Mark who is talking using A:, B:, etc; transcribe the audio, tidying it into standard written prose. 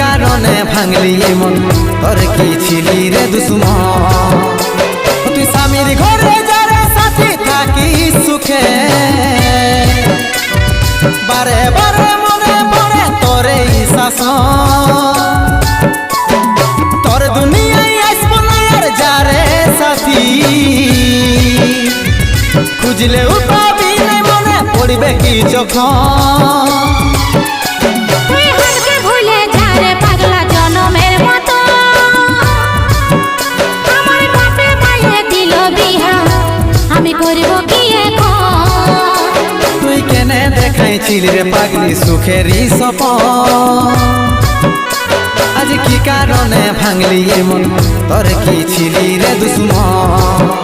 A: কারণে ভাঙলি মন তোর কি ছিলি রে দুশ্মন তুই স্বামীর ঘরে যারে সাথী থাকি সুখে বারে বারে মনে পড়ে তোর এই শাসন তোর দুনিয়ায় আসবো না আর যারে সাথী খুঁজলে পাবি না মনে পড়বে কি যখন দেখাইছিলি রে পাগলি সুখেরই সপন আজ কি কারণে ভাঙলি মন তোর কি ছিলি রে দুশ্মন